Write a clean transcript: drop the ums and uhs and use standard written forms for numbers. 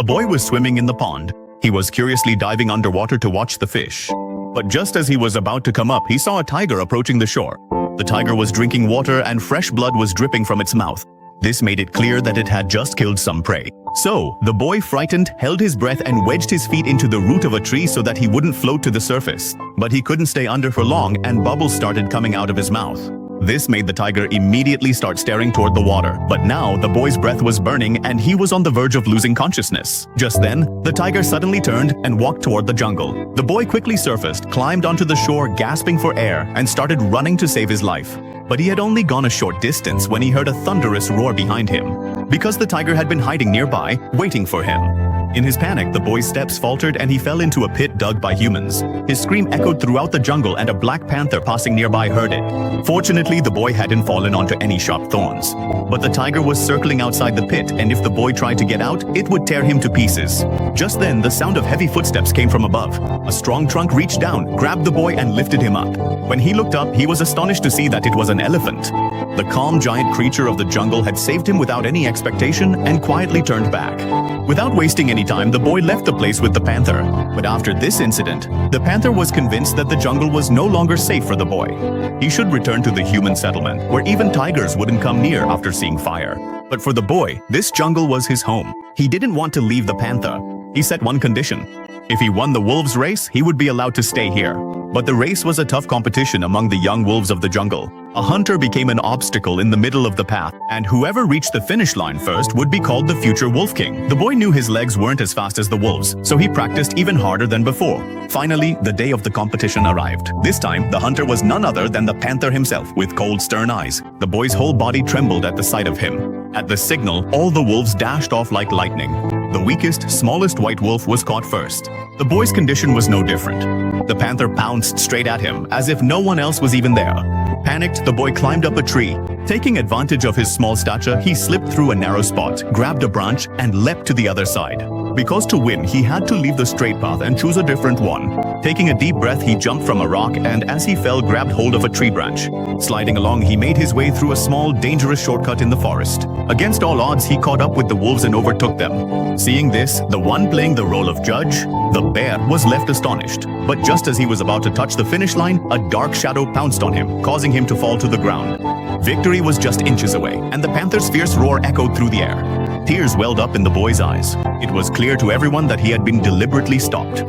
A boy was swimming in the pond. He was curiously diving underwater to watch the fish. But just as he was about to come up, he saw a tiger approaching the shore. The tiger was drinking water and fresh blood was dripping from its mouth. This made it clear that it had just killed some prey. So, the boy, frightened, held his breath and wedged his feet into the root of a tree so that he wouldn't float to the surface. But he couldn't stay under for long and bubbles started coming out of his mouth. This made the tiger immediately start staring toward the water. But now, the boy's breath was burning and he was on the verge of losing consciousness. Just then, the tiger suddenly turned and walked toward the jungle. The boy quickly surfaced, climbed onto the shore gasping for air, and started running to save his life. But he had only gone a short distance when he heard a thunderous roar behind him, because the tiger had been hiding nearby, waiting for him. In his panic, the boy's steps faltered and he fell into a pit dug by humans. His scream echoed throughout the jungle and a black panther passing nearby heard it. Fortunately, the boy hadn't fallen onto any sharp thorns. But the tiger was circling outside the pit, and if the boy tried to get out, it would tear him to pieces. Just then, the sound of heavy footsteps came from above. A strong trunk reached down, grabbed the boy and lifted him up. When he looked up, he was astonished to see that it was an elephant. The calm giant creature of the jungle had saved him without any expectation and quietly turned back. Without wasting any time, the boy left the place with the panther. But after this incident, the panther was convinced that the jungle was no longer safe for the boy. He should return to the human settlement, where even tigers wouldn't come near after seeing fire. But for the boy, this jungle was his home. He didn't want to leave the panther. He set one condition. If he won the wolves race, he would be allowed to stay here. But the race was a tough competition among the young wolves of the jungle. A hunter became an obstacle in the middle of the path, and whoever reached the finish line first would be called the future Wolf King. The boy knew his legs weren't as fast as the wolves, so he practiced even harder than before. Finally, the day of the competition arrived. This time, the hunter was none other than the panther himself, with cold, stern eyes. The boy's whole body trembled at the sight of him. At the signal, all the wolves dashed off like lightning. The weakest, smallest white wolf was caught first. The boy's condition was no different. The panther pounced straight at him, as if no one else was even there. Panicked, the boy climbed up a tree. Taking advantage of his small stature, he slipped through a narrow spot, grabbed a branch, and leapt to the other side. Because to win, he had to leave the straight path and choose a different one. Taking a deep breath, he jumped from a rock and as he fell, grabbed hold of a tree branch. Sliding along, he made his way through a small, dangerous shortcut in the forest. Against all odds, he caught up with the wolves and overtook them. Seeing this, the one playing the role of judge, the bear, was left astonished. But just as he was about to touch the finish line, a dark shadow pounced on him, causing him to fall to the ground. Victory was just inches away, and the panther's fierce roar echoed through the air. Tears welled up in the boy's eyes. It was clear to everyone that he had been deliberately stopped.